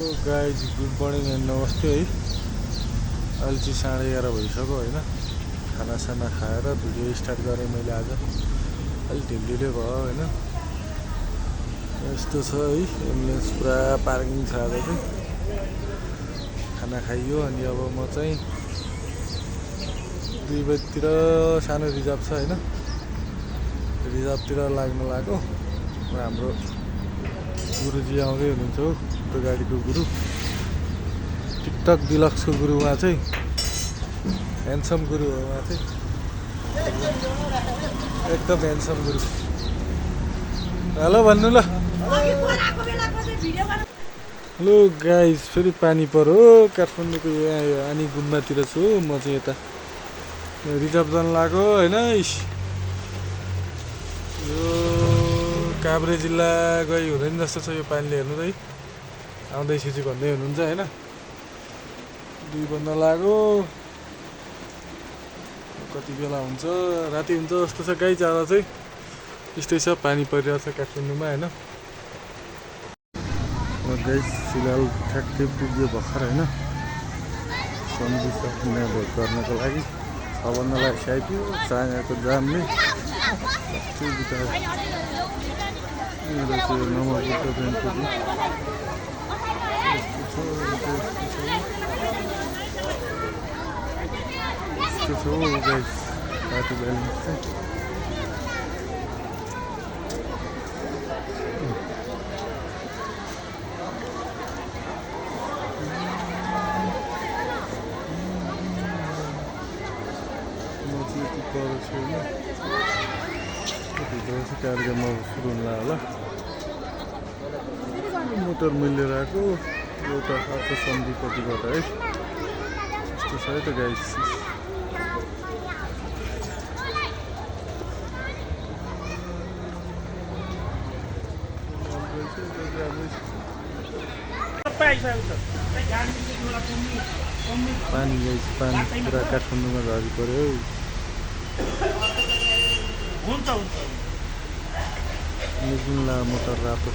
Guys good morning and नमस्ते है। अहिले चाहिँ 11:30 भइसक्यो होइन। खानासाना खाएर भिडियो स्टार्ट गरेँ मैले आज। अलिक ढिलो भयो होइन। यस्तो छ है, एम्बुलेन्स पुरा पार्किङ छ आज चाहिँ। खाना खाइयो अनि अब म चाहिँ 2 बजीतिर सानो रिजर्भ छ होइन, रिजर्भतिर लाग्नु लाग्यो। हाम्रो गुरुजी आउँदै हुनुहुन्छ हो, त्यो गाडीको गुरु, टिकटक डिलक्सको गुरु। उहाँ चाहिँ ह्यान्डसम गुरु हो, उहाँ चाहिँ एकदम ह्यान्डसम गुरु। हेलो भन्नु ल। हेलो गाइस, फेरि पानी पर्यो काठमाडौँको यहाँ आनी गुम्बातिर छु म चाहिँ। यता रिजर्भ जान लाग्यो होइन। यो काभ्रे जिल्ला गई हुँदैन जस्तो छ यो पानीले। हेर्नु त है, आउँदैछु चाहिँ भन्दै हुनुहुन्छ होइन। 2 बज्न लाग्यो, कति बेला हुन्छ, राति हुन्छ जस्तो छ गाई। जाँदा चाहिँ त्यस्तै छ, पानी परिरहेको छ काठमाडौँमा होइन। गाई फिलहाल ठ्याक्कै पुग्यो भर्खर होइन, सन्धिसम्म भेट गर्नको लागि। 6 बज्नलाई स्याइप्यो चाँगाको जामले। नमस्ते ब्याङ्कको यस्तो छ गाइस पार्टी ब्यालेन्स चाहिँ। म चाहिँ यति पर छैन, भित्र चाहिँ कार्यक्रम अब सुरु हुँला होला। मोटर मिलेर आएको एउटा अर्को सन्धिपट्टिबाट है। यस्तो छ है त गाइस। पानी गाइस, पानी पुरा काठमाडौँमा झरी पर्यो। निक्लिला मोटर रातो।